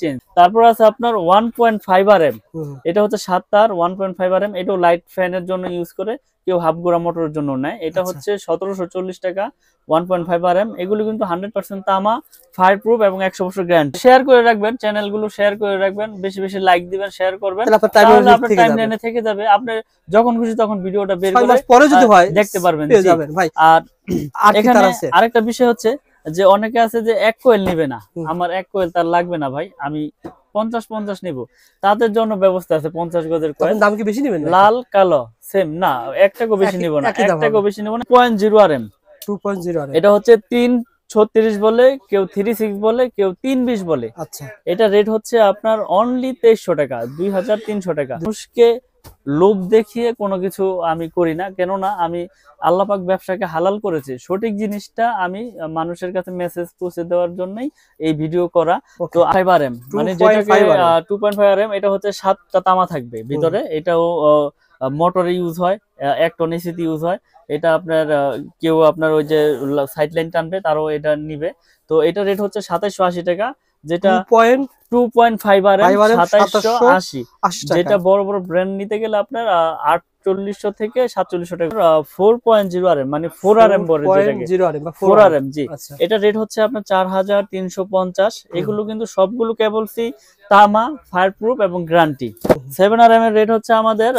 Change. তারপর আছে আপনার 1.5 RM, এটা হচ্ছে 7 তার 1.5 RM, এটাও লাইট ফ্যানের জন্য ইউজ করে, কেউ হাফ গোড়া মোটরের জন্য নেয়। এটা হচ্ছে 1740 টাকা 1.5 RM। এগুলো কিন্তু 100% তামা, ফায়ার প্রুফ এবং 100 বছর গ্যারান্টি। শেয়ার করে রাখবেন, চ্যানেলগুলো শেয়ার করে রাখবেন, বেশি বেশি লাইক দিবেন, শেয়ার করবেন, তাহলে আপনার টাইমলাইনে থেকে যাবে। আপনি যখন খুশি তখন ভিডিওটা বের করে পরে যদি হয় দেখতে পারবেন। ভাই আর এখানে আরেকটা বিষয় হচ্ছে যে অনেকে আছে যে 1 কোয়েল নেবে না, আমার 1 কোয়েল তার লাগবে না ভাই, আমি 50 নিব, তাদের জন্য ব্যবস্থা আছে। 50 গজের কোয়েল। দাম কি বেশি নেবেন? লাল কালো সেম না, 1 টাকাও বেশি নিব না, 1 টাকাও বেশি নিব না। 2.0 RM, 2.0 RM। এটা হচ্ছে 336 বলে, কেউ 36 বলে, কেউ 320 বলে। আচ্ছা, এটা রেট হচ্ছে আপনার অনলি 2300 টাকা, 2300 টাকা। মানুষকে লোভ দেখিয়ে কোনো কিছু আমি করি না, কেননা আমি আল্লাহ পাক ব্যবসাকে হালাল করেছে। সঠিক জিনিসটা আমি মানুষের কাছে মেসেজ পৌঁছে দেওয়ার জন্যই এই ভিডিও করা। তো 5 RM মানে যেটাকে 2.5 RM, এটা হচ্ছে 7টা তামা থাকবে ভিতরে। এটাও মোটরে ইউজ হয়, 1 টন এসিতে ইউজ হয়। এটা আপনার কেউ আপনার ওই যে সাইড লাইন টানবে তারও এটা নিবে। তো এটা রেট হচ্ছে 2780 টাকা, যেটা 2.5 RM 2780, যেটা বড় বড় ব্র্যান্ড নিতে গেলে আপনার 4800 থেকে 4700 টাকা। 4.0 RM মানে 4 RM বলে যেটাকে 4 RM, জি। এটা রেট হচ্ছে আপনার 4350। এগুলো কিন্তু সবগুলো কেবলসই তামা, ফায়ার প্রুফ এবং গ্যারান্টি। 7 RM এর রেট হচ্ছে আমাদের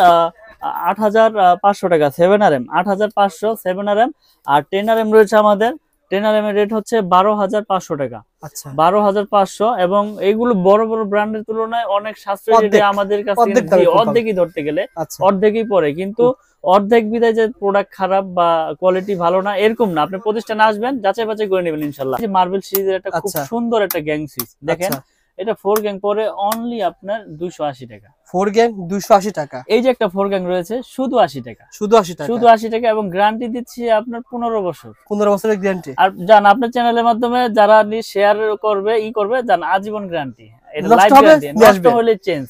8500 টাকা। 7 RM 8500 7 RM। আর 10 RM রয়েছে আমাদের, 10 RM এর রেট হচ্ছে 12500 টাকা। আচ্ছা, 12500। এবং এইগুলো বড় বড় ব্র্যান্ডের তুলনায় অনেক সাশ্রয়ী রেটে আমাদের কাছে অর্ধেকই ধরতে গেলে অর্ধেকই পড়ে। কিন্তু অর্ধেক বিদায় যে প্রোডাক্ট খারাপ বা কোয়ালিটি ভালো না এরকম না, আপনি প্রতিষ্ঠানে আসবেন, যাচাই বাছাই করে নেবেন ইনশাআল্লাহ। মার্বেল সিরিজের একটা খুব সুন্দর একটা গ্যাং সুইচ দেখেন, এটা 4 গ্যাং পরে অনলি আপনার 280 টাকা। 4 গ্যাং 280 টাকা। এই যে একটা 4 গ্যাং রয়েছে শুধু 80 টাকা, শুধু 80 টাকা। এবং গ্যারান্টি দিচ্ছি আপনার 15 বছর, 15 বছরের গ্যারান্টি। আর জান আপনার চ্যানেলের মাধ্যমে যারা শেয়ার করবে জান আজীবন গ্যারান্টি। এটা লাইফ গ্যারান্টি, নষ্ট হলে চেঞ্জ,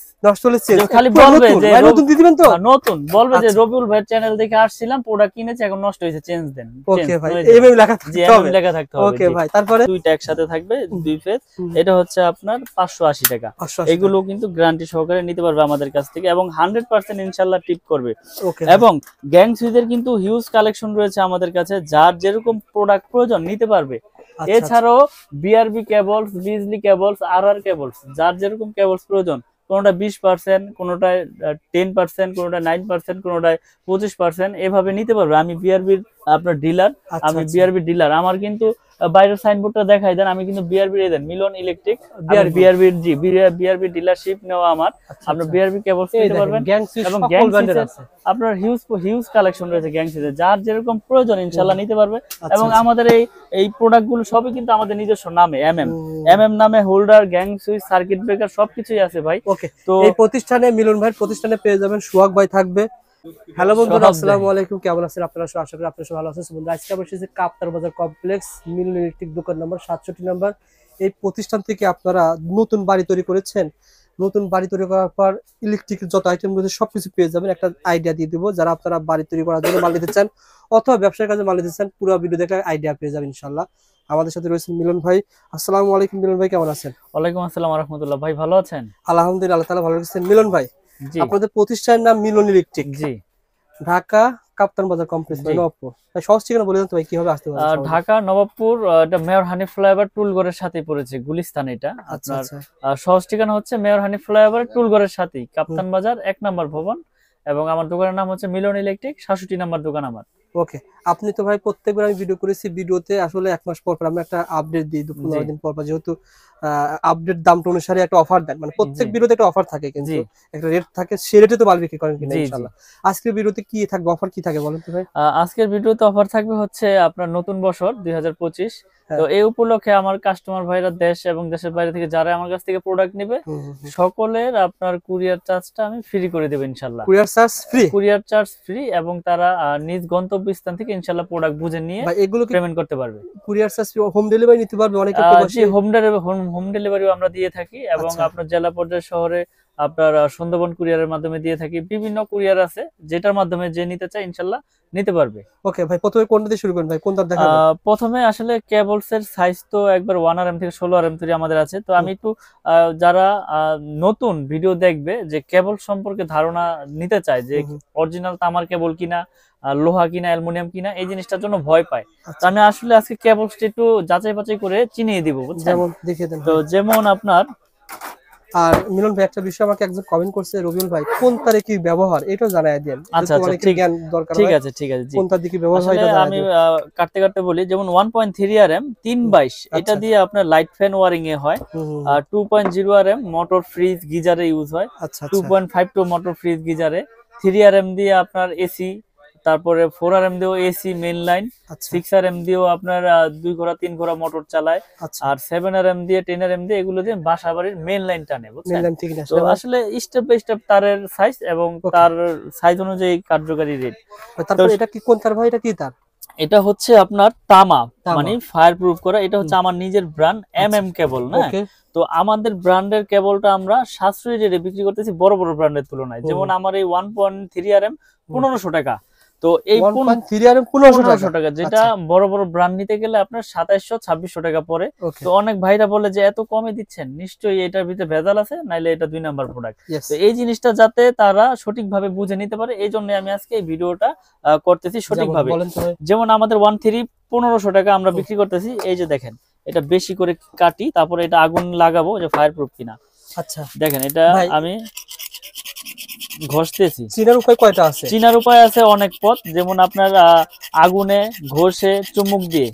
খালি বলবে যে নতুন দিয়ে দিবেন। তো নতুন বলবে যে রবিউল ভাই চ্যানেল দেখে আসছিলাম, প্রোডাক্ট কিনেছি, এখন নষ্ট হয়েছে, চেঞ্জ দেন। ওকে ভাই, এইভাবে লেখা থাকতে হবে, লেখা থাকতে হবে। ওকে ভাই, তারপরে দুইটা একসাথে থাকবে, 2 ফেজ। এটা হচ্ছে আপনার 580 টাকা। এগুলো কিন্তু গ্যারান্টি সহকারে নিতে পারবে আমাদের কাছ থেকে, এবং 100% ইনশাআল্লাহ টিপ করবে। এবং গ্যাং সুইচের কিন্তু হিউজ কালেকশন রয়েছে আমাদের কাছে, যার যেরকম প্রোডাক্ট প্রয়োজন নিতে পারবে। এছাড়াও বিআরবি কেবলস, বিজলি কেবলস, আরআর কেবলস, যার যেরকম কেবলস প্রয়োজন, কোনোটা 20%, কোনোটায় 10%, কোনোটা 9%, কোনোটায় 25%, এভাবে নিতে পারবে। আমি বিআরবির আপনার ডিলার, আমি বিআরবি ডিলার। আমার কিন্তু বাইরের সাইনবোর্ডটা দেখাই দেন, আমি কিন্তু বিআরবি এজেন্ট, মিলন ইলেকট্রিক, বিআরবি জি, বিআরবি ডিলারশিপ নেওয়া আমার। আপনি বিআরবি কেবলস নিতে পারবেন। এবং গ্যাং সুইচের আপনার হিউজ কালেকশন রয়েছে গ্যাং সুইচের, যার যেরকম প্রয়োজন ইনশাআল্লাহ নিতে পারবে। এবং আমাদের এই প্রোডাক্টগুলো সবই কিন্তু আমাদের নিজস্ব নামে, এমএম নামে, holder, gang switch, circuit breaker সবকিছুই আছে ভাই। ওকে, তো এই প্রতিষ্ঠানে মিলন ভাইয়ের প্রতিষ্ঠানে পেয়ে যাবেন, সোহাগ ভাই থাকবে। হ্যালো বন্ধুরা, আসসালামু আলাইকুম, কেমন আছেন আপনারা? আশা করি আপনারা সবাই ভালো আছেন। বন্ধুরা, আজকে আমরা এসেছি কাপ্তান বাজার কমপ্লেক্স, মিলন ইলেকট্রিক, দোকান নম্বর 67 নম্বর। এই প্রতিষ্ঠান থেকে আপনারা নতুন বাড়ি তৈরি করেছেন, নতুন বাড়ি তৈরি করার পর ইলেকট্রিকের যত আইটেম রয়েছে সবকিছু পেয়ে যাবেন। একটা আইডিয়া দিয়ে দিব, যারা আপনারা বাড়ি তৈরি করার জন্য মাল নিতে চান অথবা ব্যবসার কাজে মাল নিতে চান, পুরো ভিডিও দেখে আইডিয়া পেয়ে যাবেন ইনশাআল্লাহ। আমাদের সাথে রয়েছেন মিলন ভাই। আসসালামু আলাইকুম মিলন ভাই, কেমন আছেন? ওয়ালাইকুম আসসালাম ওয়া রাহমাতুল্লাহ। ভাই ভালো আছেন? আলহামদুলিল্লাহ, আল্লাহ তাআলা ভালো রাখছেন। মিলন ভাই, আপনাদের প্রতিষ্ঠানের নাম মিলন ইলেকট্রিক, জি, ঢাকা কাপ্তান বাজার কমপ্লেক্স, নবাবপুর। ভাই সহজ ঠিকানা বলে দেন তো ভাই, কিভাবে আসতে পারবে? ঢাকা নবাবপুর, এটা মেয়র হানিফ ফ্লাইওভার টুলগড়ের সাথে পড়েছে, গুলিস্তান। এটা আপনার সহজ ঠিকানা হচ্ছে মেয়র হানিফ ফ্লাইওভার টুলগড়ের সাথেই, কাপ্তান বাজার 1 নম্বর ভবন। এবং আমার দোকানের নাম হচ্ছে মিলন ইলেকট্রিক, 67 নম্বর দোকান আমার। ওকে, আপনি তো ভাই প্রত্যেকবার আমি ভিডিও করেছি, ভিডিওতে আসলে 1 মাস পর পর আমরা একটা আপডেট দিই, 15 দিন পর পর, যেহেতু আপডেট দামটা অনুসারে একটা অফার দেন, মানে প্রত্যেক ভিডিওতে একটা অফার থাকে, কিন্তু একটা রেট থাকে, সেই রেটে তো মাল বিক্রি করেন কিনা ইনশাআল্লাহ। আজকের ভিডিওতে কি থাকবে, অফার কি থাকে বলেন তো ভাই? আজকের ভিডিওতে অফার থাকবে হচ্ছে আপনার নতুন বছর 2025। তো এই উপলক্ষে আমার কাস্টমার ভাইরা দেশ এবং দেশের বাইরে থেকে যারা আমার কাছ থেকে প্রোডাক্ট নেবে, সকলের আপনার কুরিয়ার চার্জটা আমি ফ্রি করে দেব ইনশাআল্লাহ। Courier charge free? Courier charge free, এবং তারা নিজ গন্তব্যস্থান থেকে ইনশাআল্লাহ প্রোডাক্ট বুঝে নিয়ে এগুলো পেমেন্ট করতে পারবে। কুরিয়ার চার্জ হোম ডেলিভারি নিতে পারবে অনেকে? জি, হোম ডেলিভারিও আমরা দিয়ে থাকি। এবং আপনার জেলা পর্যায়ে, শহরে আপনার সুন্দরবন কুরিয়ারের মাধ্যমে দিয়ে থাকি। বিভিন্ন কুরিয়ার আছে, যেটার মাধ্যমে যে নিতে চায় ইনশাল্লাহ নিতে পারবে। ওকে ভাই, প্রথমে কোনটা দিয়ে শুরু করেন ভাই, কোনটা দেখাবেন? প্রথমে আসলে কেবলস এর সাইজ তো একবার 1RM থেকে 16RM তৈরি আমাদের আছে। তো আমি একটু যারা নতুন ভিডিও দেখবে, যে কেবল সম্পর্কে ধারণা নিতে চায়, যে অরিজিনাল তামার কেবল কিনা, লোহা কিনা, অ্যালুমিনিয়াম কিনা, এই জিনিসটার জন্য ভয় পায়। তো আমি আসলে আজকে কেবলসটা একটু যাচাই বাছাই করে চিনিয়ে দিব, বুঝছেন? যেমন দেখিয়ে দেন। তো যেমন আপনার, আর মিলন ভাই একটা বিষয় আমাকে একজন কমেন্ট করছে, রবিউল ভাই কোন তারে কি ব্যবহার এটাও জানায় দেন। আচ্ছা আচ্ছা, ঠিক জ্ঞান দরকার, ঠিক আছে ঠিক আছে, জি। কোন তার দিকে ব্যবহার হয় আসলে এটা জানায় আমি দেন। কাটতে কাটতে বলি, যেমন 1.3RM 322 এটা দিয়ে আপনার লাইট ফ্যান ওয়ারিং এ হয়। আর 2.0RM মোটর ফ্রিজ গিজারে ইউজ হয়। আচ্ছা 2.52 মোটর ফ্রিজ গিজারে। 3RM দিয়ে আপনার এসি, তারপরে 4RM দিয়েও এসি মেইন লাইন। 6RM দিয়েও আপনার 2 ঘোড়া 3 ঘোড়া মোটর চালায়। আর 7RM দিয়ে 10RM দিয়ে এগুলো দিয়ে বাসা বাড়ির মেইন লাইন টানে, বুঝছেন? তো আসলে স্টেপ বাই স্টেপ তারের সাইজ এবং তার সাইজ অনুযায়ী কার্যকারী রেট। তারপর এটা কি কোন তার ভাই, এটা কি তার? এটা হচ্ছে আপনার তামা, মানে ফায়ার প্রুফ করা। এটা হচ্ছে আমার নিজের ব্র্যান্ড MM কেবল না। তো আমাদের ব্র্যান্ডের কেবলটা আমরা সাশ্রয়ী রেটে বিক্রি করতেছি বড় বড় ব্র্যান্ডের তুলনায়। যেমন আমার এই 1.3RM 1500 টাকা। তো এই 1.3RM 1500 টাকা, যেটা বড় বড় ব্র্যান্ড নিতে গেলে আপনার 2700-2600 টাকা পড়ে। তো অনেক ভাইরা বলে যে এত কমে দিচ্ছেন, নিশ্চয়ই এটার ভিতরে ভেজাল আছে, নাইলে এটা 2 নাম্বার প্রোডাক্ট। তো এই জিনিসটা যাতে তারা সঠিকভাবে বুঝে নিতে পারে, এই জন্য আমি আজকে এই ভিডিওটা করতেছি সঠিকভাবে। যেমন আমাদের 1.3 1500 টাকা আমরা বিক্রি করতেছি। এই যে দেখেন, এটা বেশি করে কাটি, তারপরে এটা আগুন লাগাবো যে ফায়ার প্রুফ কিনা। আচ্ছা দেখেন, এটা আমি ঘষতেছি। চিনার উপায় কয়টা আছে? চিনার উপায় আছে অনেক পথ, যেমন আপনার আগুনে, ঘষে, চুমুক দিয়ে।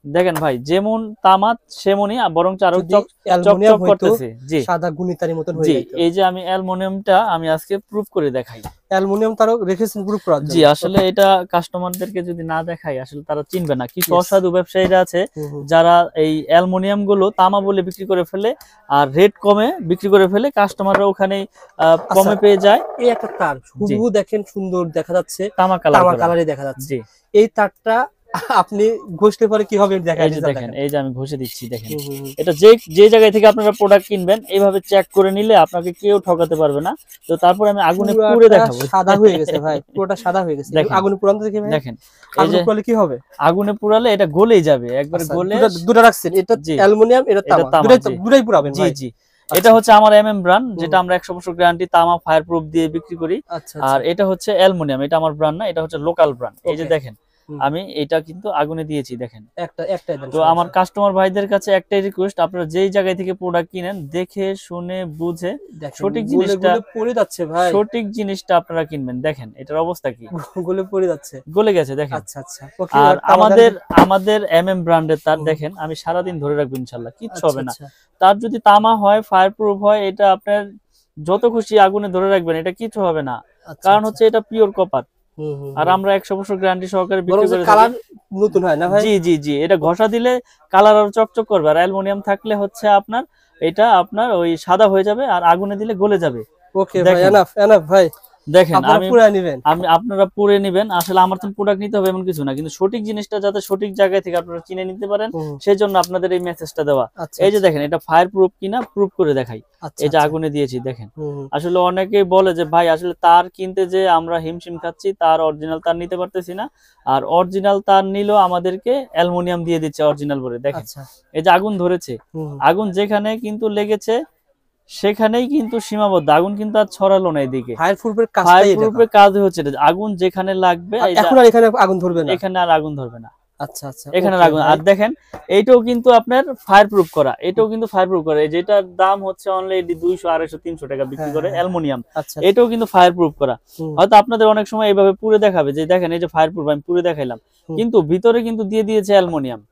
দেখেন ভাই, যেমন তামাত সেমনই, বরং আরো চকচক করতেছে। জি, সাদা গুণিতারের মতন হয়ে যায়। এই যে আমি অ্যালুমিনিয়ামটা আমি আজকে প্রুফ করে দেখাই। অ্যালুমিনিয়াম তারও রেখেছেন প্রুফ করার জন্য? জি, আসলে এটা কাস্টমারদেরকে যদি না দেখাই আসলে তারা চিনবে না। কিছু অসাধু ব্যবসায়ীরা আছে যারা এই অ্যালুমিনিয়াম গুলো তামা বলে বিক্রি করে ফেলে, আর রেট কমে বিক্রি করে ফেলে, কাস্টমাররা ওখানে কমে পেয়ে যায়। এই একটা তার হুবহু দেখেন, সুন্দর দেখা যাচ্ছে, তামা কালারে দেখা যাচ্ছে। এই তারটা আপনি ঘষলে পরে কি হবে দেখেন। এই যে আমি ঘষে দিচ্ছি, দেখেন। এটা যে জায়গায় থেকে আপনারা প্রোডাক্ট কিনবেন, এইভাবে চেক করে নিলে আপনাকে কেউ ঠকাতে পারবে না। তো তারপর আমি আগুনে পুড়ে দেখাবো। সাদা হয়ে গেছে ভাই, পুরোটা সাদা হয়ে গেছে। আগুনে পুরানো দেখি ভাই, দেখেন এই যে পুরালে কি হবে? আগুনে পুরালে এটা গলেই যাবে, একবার গলে। দুটো রাখছেন, এটা অ্যালুমিনিয়াম, এটা তামা, দুটোই পুরাবেন ভাই? জি। এটা হচ্ছে আমার MM ব্র্যান্ড, যেটা আমরা 100 বছর গ্যারান্টি তামা ফায়ার প্রুফ দিয়ে বিক্রি করি। আর এটা হচ্ছে অ্যালুমিনিয়াম, এটা আমার ব্র্যান্ড না, এটা হচ্ছে লোকাল ব্র্যান্ড। এই যে দেখেন, আমি এটা কিন্তু আগুনে দিয়েছি, দেখেন। তো আমার কাস্টমার ভাইদের কাছে একটাই রিকোয়েস্ট, আপনারা যেই জায়গায় থেকে প্রোডাক্ট কিনেন দেখে শুনে বুঝে সঠিক জিনিসটা পড়ে যাচ্ছে ভাই, সঠিক জিনিসটা আপনারা কিনবেন। দেখেন এটার অবস্থা কি, গলে পড়ে যাচ্ছে, গলে গেছে, দেখেন। আচ্ছা আচ্ছা। আর আমাদের MM ব্র্যান্ডের তার দেখেন, আমি সারা দিন ধরে রাখবো ইনশাআল্লাহ, কিচ্ছু হবে না। তার যদি তামা হয়, ফায়ার প্রুফ হয়, এটা আপনার যত খুশি আগুনে ধরে রাখবেন, এটা কিছু হবে না। কারণ হচ্ছে এটা পিওর কপার। আর আমরা 100 বছর গ্যারান্টি সহকারে বিক্রি করে থাকি। কালার নতুন হয় না ভাই? জি জি জি, এটা ঘষা দিলে কালার আরো চকচক করবে। আর অ্যালুমিনিয়াম থাকলে হচ্ছে আপনার এটা আপনার ওই সাদা হয়ে যাবে, আর আগুনে দিলে গলে যাবে। ওকে ভাই, এনাফ ভাই। দেখেন, আপনারা পুরে নেবেন। আসলে আমার তো প্রোডাক্ট নিতে হবে এমন কিছু না, কিন্তু সঠিক জিনিসটা যাতে সঠিক জায়গায় থেকে আপনারা চিনে নিতে পারেন, সেই জন্য আপনাদের এই মেসেজটা দেওয়া। এই যে দেখেন, এটা ফায়ার প্রুফ কিনা প্রুফ করে দেখাই। এই যে আগুনে দিয়েছি, দেখেন। আসলে অনেকেই বলে যে ভাই আসলে তার কিনতে যে আমরা হিমশিম খাচ্ছি, তার অরিজিনাল তার নিতে পারতেছি না। আর অরিজিনাল তার নিলেও আমাদেরকে অ্যালুমিনিয়াম দিয়ে দিচ্ছে অরিজিনাল বলে। দেখেন এই যে আগুন ধরেছে, আগুন যেখানে কিন্তু লেগেছে সেখানেই কিন্তু সীমাবদ্ধ, আগুন কিন্তু আর ছড়ালো না এদিকে। ফায়ার প্রুফের কাজ হচ্ছে আগুন যেখানে লাগবে, এখন আর এখানে আগুন ধরবে না, এখানে আর আগুন ধরবে না। আচ্ছা আচ্ছা, এখানে আগুন। আর দেখেন, এইটাও কিন্তু আপনার ফায়ার প্রুফ করা, এটাও কিন্তু ফায়ার প্রুফ করা। যেটার দাম হচ্ছে অনলাইনে 200, 250, 300 টাকা বিক্রি করে অ্যালুমিনিয়াম, এটাও কিন্তু ফায়ার প্রুফ করা। হয়তো আপনাদের অনেক সময় এইভাবে পুরে দেখাবে যে দেখেন এই যে ফায়ার প্রুফ, আমি পুরে দেখাইলাম, কিন্তু ভিতরে কিন্তু দিয়ে দিয়েছে অ্যালুমিনিয়াম।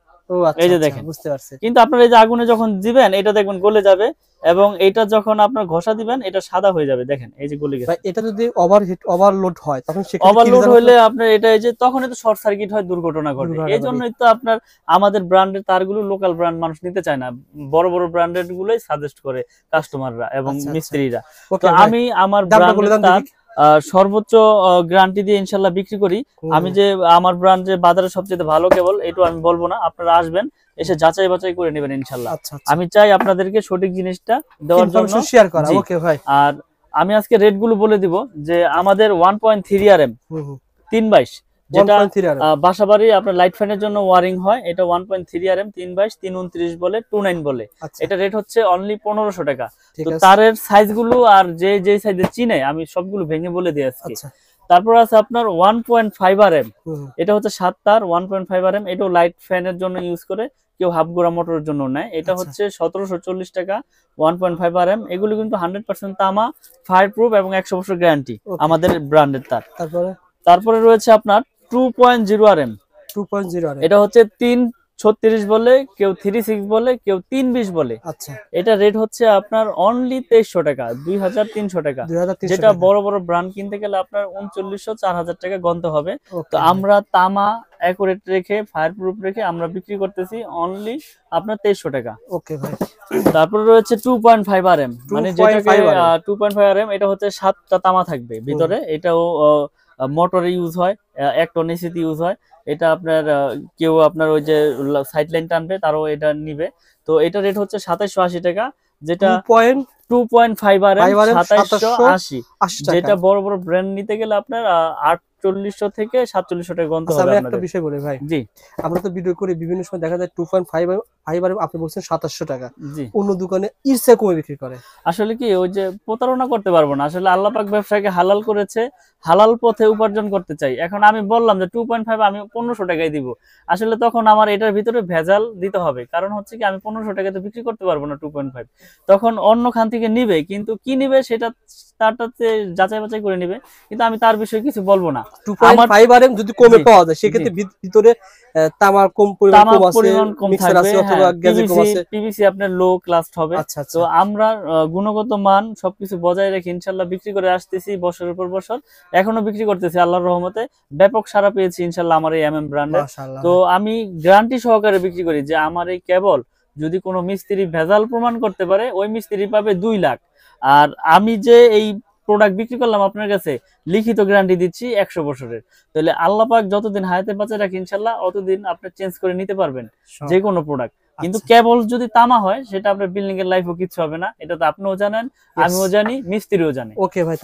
এই যে দেখেন, বুঝতে পারছি। কিন্তু আপনারা এই যে আগুনে যখন দিবেন, এটা দেখবেন গলে যাবে, এবং এটা যখন আপনার ঘষা দিবেন, এটা সাদা হয়ে যাবে। দেখেন এই যে গলে গেছে। এটা যদি ওভারলোড হয়, তখন ওভারলোড হলে আপনার এটা এই যে তখন তো শর্ট সার্কিট হয়, দুর্ঘটনা ঘটে। এই জন্যই তো আপনার আমাদের ব্র্যান্ডের তারগুলো লোকাল ব্র্যান্ড মানুষ নিতে চায় না, বড় বড় ব্র্যান্ডের গুলোই সাজেস্ট করে কাস্টমাররা এবং মিস্ত্রিরা। তো আমি আমার ব্র্যান্ডের তার সর্বোচ্চ গ্যারান্টি দিয়ে ইনশাল্লাহ বিক্রি করি। আমি যে আমার ব্র্যান্ড যে বাজারে সবচেয়ে ভালো কেবল এটা আমি বলবো না, আপনারা আসবেন এসে যাচাই বাছাই করে নেবেন ইনশাল্লাহ। আমি চাই আপনাদেরকে সঠিক জিনিসটা দেওয়ার জন্য শেয়ার করা। ওকে ভাই, আর আমি আজকে রেট গুলো বলে দিব যে আমাদের 1.3 RM 322 যেটা বাসাবাড়ি আপনার লাইট ফ্যানের জন্য ওয়ারিং হয়, এটা 1.3 RM 322 329 বলে 29 বলে। এটা রেট হচ্ছে অনলি 1500 টাকা। তো তারের সাইজ গুলো আর যে সাইজে চিনে আমি সবগুলো ভেঙে বলে দিই আজকে। তারপর আছে আপনার 1.5 RM, এটা হচ্ছে 7 তার 1.5 RM, এটাও লাইট ফ্যানের জন্য ইউজ করে, কেউ হাফ গোড়া মোটরের জন্য নেয়। এটা হচ্ছে 1740 টাকা 1.5 RM। এগুলো কিন্তু 100% তামা, ফায়ার প্রুফ এবং 100 বছর গ্যারান্টি আমাদের ব্র্যান্ডের তার। তারপরে রয়েছে আপনার 2.0 RM, এটা হচ্ছে 336 বলে, কেউ 36 বলে, কেউ 320 বলে। এটা রেট হচ্ছে আপনার অনলি 2300 টাকা 2300 টাকা। যেটা বড় বড় ব্র্যান্ড কিনতে গেলে আপনার 3900 4000 টাকা গন্তে হবে। তো আমরা তামা অ্যাকুরেট রেখে ফায়ার প্রুফ রেখে আমরা বিক্রি করতেছি অনলি আপনার 2300 টাকা। ওকে ভাই। তারপর রয়েছে 2.5 RM, মানে যেটাকে 2.5 RM, এটা হচ্ছে 7টা তামা থাকবে ভিতরে। এটাও মোটরে ইউজ হয়, 1 টন এসিতে ইউজ হয়। এটা আপনার কেউ আপনার ওই যে সাইড লাইন টানবে তারও এটা নিবে। তো এটা রেট হচ্ছে 2780 টাকা, যেটা 2.5 RM 2780, যেটা বড় বড় ব্র্যান্ড নিতে গেলে আপনার 4800 থেকে 4700 টাকা গন্তে হবে। আমি একটা বিষয় বলি ভাই, জি আমরা তো ভিডিও করি, বিভিন্ন সময় দেখা যায় 2.5 RM আপনি বলছেন 2700 টাকা, অন্য দোকানে ইরসা কমে বিক্রি করে। আসলে কি ওই যে প্রতারণা করতে পারবো না, আসলে আল্লাহ পাক ব্যবসাকে হালাল করেছে, হালাল পথে উপার্জন করতে চাই। এখন আমি বললাম যে 2.5 আমি 1500 টাকায় দিব, আসলে তখন আমার এটার ভিতরে ভেজাল দিতে হবে। কারণ হচ্ছে কি আমি 1500 টাকায় তো বিক্রি করতে পারবো না 2.5, তখন অন্য খান থেকে নিবে, কিন্তু কি নিবে সেটা তারটাতে যাচাই বাছাই করে নিবে, কিন্তু আমি তার বিষয়ে কিছু বলবো না। 2.5 RM যদি কমে পাওয়া যায় সেক্ষেত্রে ভিতরে তামার কম পরিমাণ কম থাকবে, অথবা গ্যাজে কম আছে, পিভিসি আপনার লো ক্লাস হবে। তো আমরা গুণগত মান সবকিছু বজায় রেখে ইনশাআল্লাহ বিক্রি করে আসতেছি বছরের পর বছর, এখনো বিক্রি করতেছি আল্লাহর রহমতে। ব্যাপক সাড়া পেয়েছি ইনশাআল্লাহ আমার এই MM ব্র্যান্ডে। তো আমি গ্যারান্টি সহকারে বিক্রি করি যে আমার এই কেবল যদি কোনো মিস্ত্রি ভেজাল প্রমাণ করতে পারে ওই মিস্ত্রি পাবে 2 লাখ। আর আমি যে এই প্রোডাক্ট বিক্রি করলাম আপনার কাছে লিখিত গ্যারান্টি দিচ্ছি 100 বছরের। তাহলে আল্লাহ পাক যতদিন হায়াতে বাঁচে রাখে ইনশাআল্লাহ অতদিন আপনি চেঞ্জ করে নিতে পারবেন যে কোনো প্রোডাক্ট। কিন্তু কেবল যদি তামা হয় সেটা আপনার বিল্ডিং এর লাইফও কিছু হবে না, এটা তো আপনিও জানেন, আমিও জানি, মিস্ত্রিও জানে। ওকে ভাই,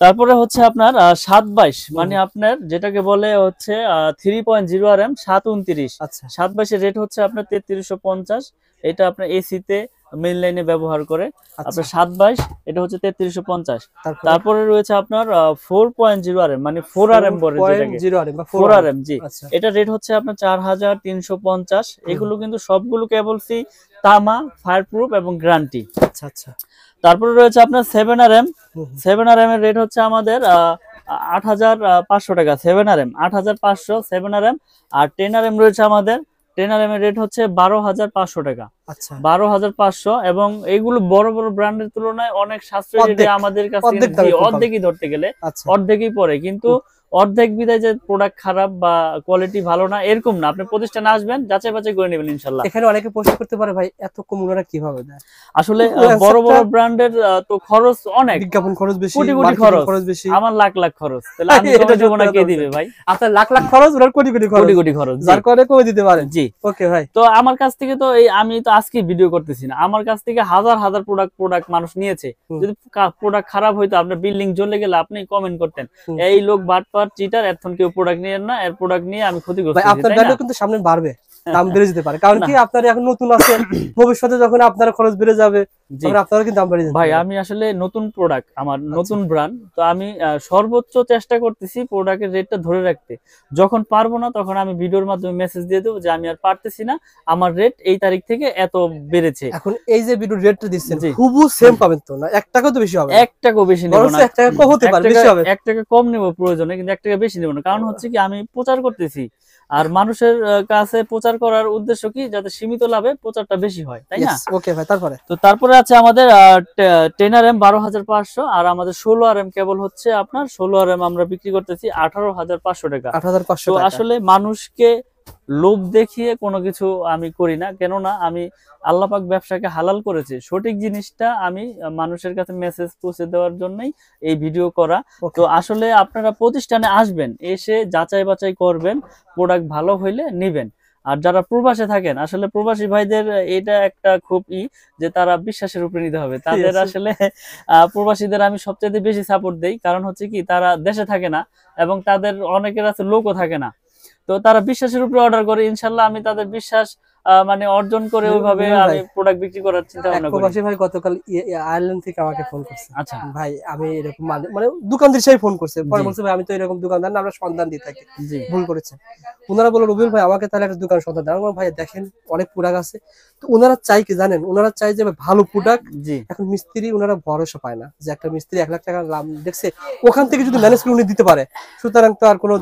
তারপরে হচ্ছে আপনার 722, মানে আপনার যেটাকে বলে হচ্ছে 3.0 RM 729। 722 এর রেট হচ্ছে আপনার 3350। এটা আপনার এসিতে মেইন লাইনে ব্যবহার করে আপনার 722, এটা হচ্ছে 3350। তারপরে রয়েছে আপনার 4.0 RM, মানে 4 RM বলে যেটাকে 4 RM, জি এটা রেট হচ্ছে আপনার 4350। এগুলো কিন্তু সবগুলো কেবলসি তামা, ফায়ার প্রুফ এবং গ্যারান্টি। তারপরে রয়েছে আপনার 7 RM। 7 RM এর রেট হচ্ছে আমাদের 8500 টাকা। 7 RM 8500 7 RM। আর 10 RM রয়েছে আমাদের, 10 RM এর রেট হচ্ছে 12500 টাকা। 12500, এবং এইগুলো বড় বড় ব্র্যান্ডের তুলনায় অনেক সাশ্রয়ী রেটে আমাদের কাছে অর্ধেকই ধরতে গেলে অর্ধেকই পড়ে। কিন্তু অর্ধেক বিদায় যে প্রোডাক্ট খারাপ বা কোয়ালিটি ভালো না এরকম না, আপনি প্রতিষ্ঠানে আসবেন যাচাই বাছাই করে নেবেন ইনশাআল্লাহ। এখানে অনেকে প্রশ্ন করতে পারে ভাই এত কম ওনারা কিভাবে দেয়? আসলে বড় বড় ব্র্যান্ডের তো খরচ অনেক, বিজ্ঞাপন খরচ বেশি, কোটি কোটি খরচ বেশি, আমার লাখ লাখ খরচ, তাহলে আমি কমে দেব না, কে দিবে ভাই? আপনার লাখ লাখ খরচ, ওনার কোটি কোটি খরচ, যার কারণে কমে দিতে পারেন। জি ওকে ভাই। তো আমার কাছ থেকে তো এই আমি তো আজকে ভিডিও করতেছি না, আমার কাছ থেকে হাজার হাজার প্রোডাক্ট মানুষ নিয়েছে। যদি প্রোডাক্ট খারাপ হইতো আপনার বিল্ডিং জ্বলে গেলে আপনি কমেন্ট করতেন এই লোক বাটপার চিটার, এখন কেউ প্রোডাক্ট নিয়েন না, এর প্রোডাক্ট নিয়ে আমি ক্ষতিগ্রস্ত হই। আপনার ভ্যালু কিন্তু সামনে বাড়বে, দাম বেড়ে যেতে পারে, কারণ কি আপনারা এখন নতুন আছেন, ভবিষ্যতে যখন আপনার খরচ বেড়ে যাবে তখন আপনারা কিন্তু দাম বেড়ে যাবে। ভাই আমি আসলে নতুন প্রোডাক্ট, আমার নতুন ব্র্যান্ড, তো আমি সর্বোচ্চ চেষ্টা করতেছি প্রোডাক্টের রেটটা ধরে রাখতে। যখন পারবো না তখন আমি ভিডিওর মাধ্যমে মেসেজ দিয়ে দেবো যে আমি আর পারতেছি না, আমার রেট এই তারিখ থেকে এত বেড়েছে। এখন এই যে ভিডিও রেটটা দিচ্ছেন হুবহু সেম পাবেন তো না, 1 টাকাও তো বেশি হবে, 1 টাকাও বেশি নেব না, 1 টাকা কম হতে পারে, বেশি হবে, 1 টাকা কম নেব প্রয়োজনে, কিন্তু 1 টাকা বেশি নেব না। কারণ হচ্ছে কি আমি প্রচার করতেছি, আর মানুষের কাছে প্রচার করার উদ্দেশ্য কি, যাতে সীমিত লাভে প্রচারটা বেশি হয়, তাই না? ওকে ভাই। তারপরে আছে আমাদের 10 RM 12500, আর আমাদের 16 RM কেবল হচ্ছে আপনার 16 RM আমরা বিক্রি করতেছি 18500 টাকা। তো আসলে মানুষকে লোভ দেখিয়ে কোনো কিছু আমি করি না, কেননা আমি আল্লাহ পাক ব্যবসাকে হালাল করেছে। সঠিক জিনিসটা আমি মানুষের কাছে মেসেজ পৌঁছে দেওয়ার জন্যই এই ভিডিও করা। তো আসলে আপনারা প্রতিষ্ঠানে আসবেন, এসে যাচাই বাছাই করবেন, প্রোডাক্ট ভালো হইলে নিবেন। আর যারা প্রবাসে থাকেন, আসলে প্রবাসী ভাইদের এটা একটা খুব যে তারা বিশ্বাসের উপরে নিতে হবে তাদের। আসলে প্রবাসীদের আমি সবচেয়ে বেশি সাপোর্ট দেই, কারণ হচ্ছে কি তারা দেশে থাকে না এবং তাদের অনেকের আছে লোকও থাকে না, তো তারা বিশ্বাসের উপরে অর্ডার করে। ইনশাল্লাহ আমি তাদের বিশ্বাস মানে অর্জন করে ওইভাবে আমি প্রোডাক্ট বিক্রি করার চিন্তা ভাবনা করি। প্রবাসী ভাই গতকাল আয়ারল্যান্ড থেকে আমাকে ফোন করছে। আচ্ছা ভাই আমি এরকম মানে দোকানদার হিসেবে ফোন করছে, পরে বলছে ভাই আমি তো এরকম দোকানদার না, আমরা সন্ধান দিয়ে থাকি, ভুল করেছে। ওনারা বলল রবিউল ভাই আমাকে তাহলে একটা দোকান সন্ধান দাও। ভাই দেখেন অনেক প্রোডাক্ট আছে, তো ওনারা চাই কি জানেন, ওনারা চাই যে ভালো প্রোডাক্ট। এখন মিস্ত্রি ওনারা ভরসা পায় না যে একটা মিস্ত্রি 1 লাখ টাকা লাভ দেখছে, ওখান থেকে যদি ম্যানেজ করে উনি দিতে পারে, সুতরাং তো আর কোনো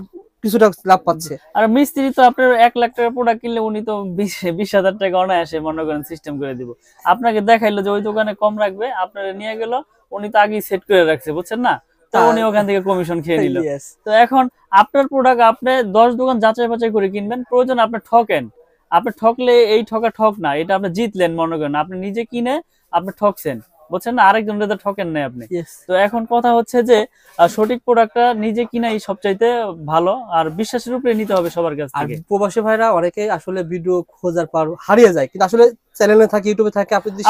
কিছুটা লাভ পাচ্ছে। আর মিস্ত্রি তো আপনার 1 লাখ টাকার প্রোডাক্ট কিনলে উনি তো 20,000 টাকা অনায়াসে মনে করেন সিস্টেম করে দিব। আপনাকে দেখাইলো যে ওই দোকানে কম রাখবে, আপনারা নিয়ে গেল, উনি তো আগেই সেট করে রাখছে, বুঝছেন না, তো উনি ওখান থেকে কমিশন খেয়ে নিল। তো এখন আপনার প্রোডাক্ট আপনি 10 দোকান যাচাই বাছাই করে কিনবেন, প্রয়োজন আপনি ঠকেন, আপনি ঠকলে এই ঠক না, এটা আপনি জিতলেন মনে করেন, আপনি নিজে কিনে আপনি ঠকছেন, বুঝছেন না, আরেকজনের তো ঠকেন নাই আপনি। তো এখন কথা হচ্ছে যে সঠিক প্রোডাক্টটা নিজে কিনাই সবচাইতে ভালো, আর বিশ্বাসের উপরে নিতে হবে সবার কাছ থেকে। প্রবাসী ভাইরা অনেকে আসলে ভিডিও খোঁজার পর হারিয়ে যায়, কিন্তু আসলে চ্যানেলে থাকে, ইউটিউবে থাকে, আপনি যদি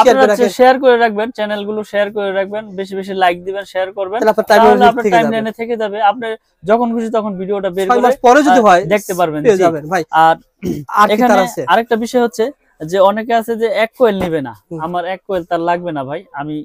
শেয়ার করে রাখবেন, চ্যানেলগুলো শেয়ার করে রাখবেন, বেশি বেশি লাইক দিবেন, শেয়ার করবেন, তাহলে আপনার টাইমলাইনে থেকে যাবে, আপনি যখন খুশি তখন ভিডিওটা বের করে পরে যদি হয় দেখতে পারবেন ভাই। আর এখানে আরেকটা বিষয় হচ্ছে যে অনেকে আছে যে 1 কোয়েল নিবে না, আমার 1 কোয়েল তার লাগবে না ভাই, আমি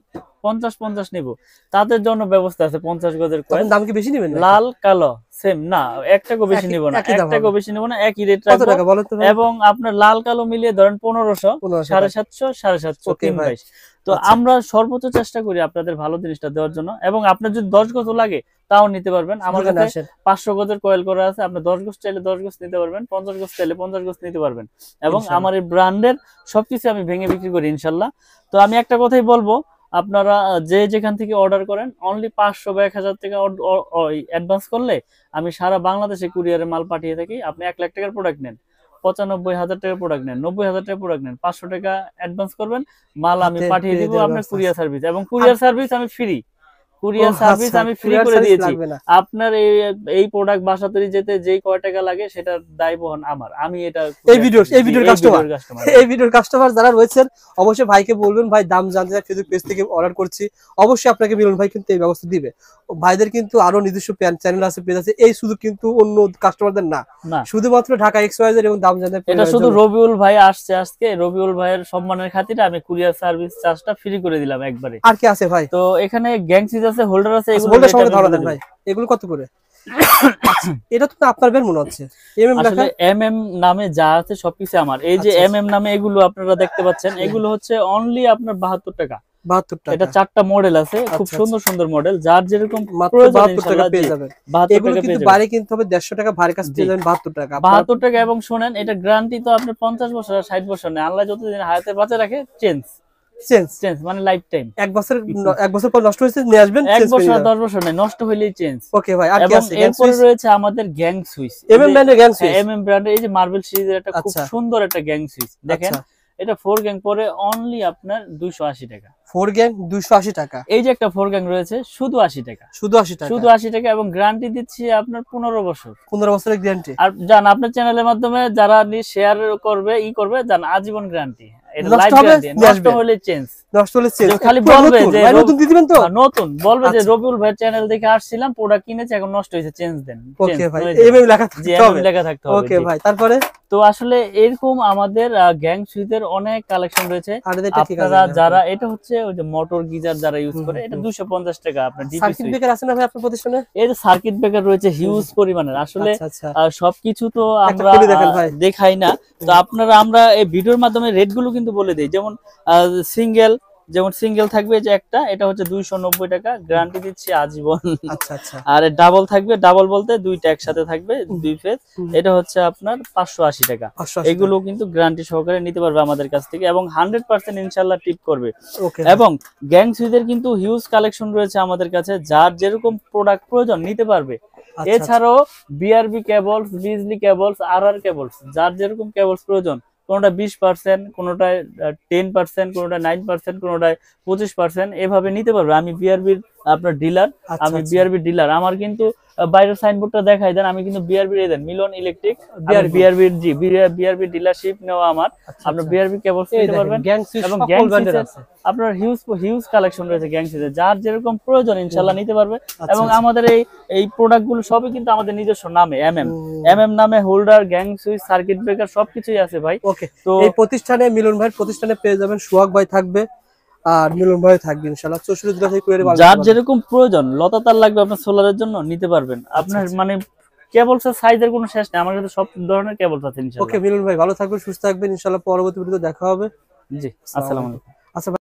50 নিব, তাদের জন্য ব্যবস্থা আছে। 50 গজের কোয়েল দাম কি বেশি নেবেন? লাল কালো সেম না, 1 টাকা বেশি নিব না, 1 টাকা বেশি নিব না, একই রেট রাখবো। এবং আপনার লাল কালো মিলিয়ে ধরেন 1500, 750, 750, 322। তো আমরা সর্বোচ্চ চেষ্টা করি আপনাদের ভালো জিনিসটা দেওয়ার জন্য। এবং আপনার যদি 10 গজ লাগে তাও নিতে পারবেন, আমার কাছে 500 গজের কয়েল করা আছে, আপনি 10 গজ চাইলে 10 গজ নিতে পারবেন, 50 গজ চাইলে 50 গজ নিতে পারবেন। এবং আমার এই ব্র্যান্ডের সবকিছু আমি ভেঙে বিক্রি করি ইনশাল্লাহ। তো আমি একটা কথাই বলবো, আপনারা যে যেখান থেকে অর্ডার করেন অনলি 500 বা 1000 টাকা অ্যাডভান্স করলে আমি সারা বাংলাদেশে কুরিয়ারে মাল পাঠিয়ে থাকি। আপনি 1 লাখ টাকার প্রোডাক্ট নেন, 95,000 টাকার প্রোডাক্ট নেন, 90,000 টাকার প্রোডাক্ট নেন, 500 টাকা অ্যাডভান্স করবেন, মাল আমি পাঠিয়ে দিব আপনার কুরিয়ার সার্ভিস। এবং কুরিয়ার সার্ভিস আমি ফ্রি, কুরিয়ার সার্ভিস আমি ফ্রি করে দিয়েছি। আপনার এই প্রোডাক্ট বাসা তৈরি যেতে যেই কয় টাকা লাগে সেটার দায় বহন আমার, আমি এটা এই ভিডিওর কাস্টমার যারা রয়েছেন অবশ্যই ভাইকে বলবেন ভাই দাম জানতে চাই, ফেসবুক পেজ থেকে অর্ডার করছি, অবশ্যই আপনাকে মিলন ভাই কিন্তু এই ব্যবস্থা দিবে। ভাইদের কিন্তু আরো নিজস্ব চ্যানেল আছে, পেজ আছে, এই শুধু কিন্তু অন্য কাস্টমারদের না, শুধুমাত্র ঢাকা এক্সওয়াইজেড এবং দাম জানতে এটা শুধু রবিউল ভাই আসছে আজকে, রবিউল ভাইয়ের সম্মানের খাতিরে আমি কুরিয়ার সার্ভিস চার্জটা ফ্রি করে দিলাম একবারে। আর কি আছে ভাই? তো এখানে গ্যাংসিজ আছে, হোল্ডার আছে, এগুলো সঙ্গে ধরা দেন ভাই। এগুলো কত করে? এটা তো আপনার বের মনে হচ্ছে আসলে এমএম নামে যা আছে সবকিছু আমার। এই যে এমএম নামে এগুলো আপনারা দেখতে পাচ্ছেন, এগুলো হচ্ছে অনলি আপনার 72 টাকা। 72 টাকা। এটা 4টা মডেল আছে, খুব সুন্দর সুন্দর মডেল, যার যেরকম প্রয়োজন ইনশাআল্লাহ পেয়ে যাবেন। 72 টাকা কিন্তু বাইরে কিনতে হবে 150 টাকা, ভারী কাছে পেয়ে যাবেন 72 টাকা। 72 টাকা। এবং শুনেন এটা গ্যারান্টি তো আপনার 50 বছর আর 60 বছর না, আল্লাহ যতদিন হায়াতে বাঁচা রাখে চেঞ্জ মানে লাইফ টাইম। 1 বছর পর নষ্ট হয়েছে নিয়ে আসবেন, 1 বছর আর 10 বছর না, নষ্ট হইলেই চেঞ্জ। ওকে ভাই। আর কি আছে? এরপর রয়েছে আমাদের গ্যাং সুইচ, এমএম ব্র্যান্ডের গ্যাং সুইচ, এমএম ব্র্যান্ডের এই যে মার্বেল সিরিজের একটা খুব সুন্দর একটা গ্যাং সুইচ দেখেন, এটা 4 গ্যাং পরে অনলি আপনার 280 টাকা। 4 গ্যাং 280 টাকা। এই যে একটা 4 গ্যাং রয়েছে শুধু 80 টাকা, শুধু 80 টাকা, শুধু 80 টাকা। এবং গ্যারান্টি দিচ্ছি আপনার 15 বছর, 15 বছরের গ্যারান্টি। আর জান আপনার চ্যানেলের মাধ্যমে যারা শেয়ার করবে জান আজীবন গ্যারান্টি। এটা লাইফ গ্যারান্টি, নষ্ট হলে চেঞ্জ, নষ্ট হলে চেঞ্জ। খালি বলবে যে নতুন দিয়ে দিবেন তো, নতুন বলবে যে রবিউল ভাই চ্যানেল দেখে আসছিলাম, প্রোডাক্ট কিনেছি, এখন নষ্ট হয়েছে, চেঞ্জ দেন। ওকে ভাই, এমএম লেখা থাকতে হবে, এমএম লেখা থাকতে হবে। ওকে ভাই। তারপরে তো আসলে এরকম আমাদের গ্যাং সুইচের অনেক কালেকশন রয়েছে। আপনারা যারা এটা হচ্ছে ওই যে মোটর গিজার যারা ইউজ করে, এটা 250 টাকা। আপনার সার্কিট ব্রেকার আছে না ভাই আপনার প্রতিষ্ঠানে? এর সার্কিট ব্রেকার রয়েছে হিউজ পরিমাণের। আসলে সবকিছু তো আমরা দেখাই না, তো আপনারা আমরা এই ভিডিওর মাধ্যমে রেট গুলো কিন্তু বলে দেই। যেমন সিঙ্গেল যেমন সিঙ্গেল থাকবে যে একটা, এটা হচ্ছে 290 টাকা, গ্যারান্টি দিচ্ছি আজীবন। আচ্ছা আচ্ছা। আর ডাবল থাকবে, ডাবল বলতে দুইটা একসাথে থাকবে, দুই ফেজ, এটা হচ্ছে আপনার 580 টাকা। এগুলো কিন্তু গ্যারান্টি সহকারে নিতে পারবে আমাদের কাছ থেকে এবং 100% ইনশাআল্লাহ টিপ করবে। এবং গ্যাং সুইচের কিন্তু হিউজ কালেকশন রয়েছে আমাদের কাছে, যার যেরকম প্রোডাক্ট প্রয়োজন নিতে পারবে। এছাড়াও বিআরবি কেবলস, বিজলি কেবলস, আরআর কেবলস, যার যেরকম কেবলস প্রয়োজন, কোনোটা 20%, কোনোটায় 10%, কোনোটা 9%, কোনোটায় 25%, এভাবে নিতে পারবে। আমি বিআরবির আপনার ডিলার, আমি বিআরবি ডিলার। আমার কিন্তু বাইরের সাইনবোর্ডটা দেখাই দেন, আমি কিন্তু বিআরবি দেন মিলন ইলেকট্রিক, বিআরবির জি বিআরবি ডিলারশিপ নেওয়া আমার। আপনার বিআরবি কেবলস নিতে পারবেন এবং গ্যাং সুইচের আপনার হিউজ কালেকশন রয়েছে গ্যাং সুইচের, যার যেরকম প্রয়োজন ইনশাআল্লাহ নিতে পারবে। এবং আমাদের এই প্রোডাক্টগুলো সবই কিন্তু আমাদের নিজস্ব নামে, এমএম নামে, holder, gang switch, circuit breaker সবকিছুই আছে ভাই। ওকে, তো এই প্রতিষ্ঠানে মিলন ভাইয়ের প্রতিষ্ঠানে পেয়ে যাবেন সোহাগ ভাই থাকবে আর মিলন ভাই থাকবে ইনশাআল্লাহ 64 জেলা থেকে কুরিয়ারে যার যেরকম প্রয়োজন, লতা তার লাগবে আপনার সোলারের জন্য নিতে পারবেন। আপনার মানে কেবলসের সাইজের কোনো শেষ নেই, আমার কাছে সব ধরনের কেবলস আছে ইনশাআল্লাহ। ওকে মিলন ভাই, ভালো থাকবেন, সুস্থ থাকবেন, ইনশাআল্লাহ পরবর্তী ভিডিওতে দেখা হবে। জি, আসসালামু আলাইকুম। আচ্ছা।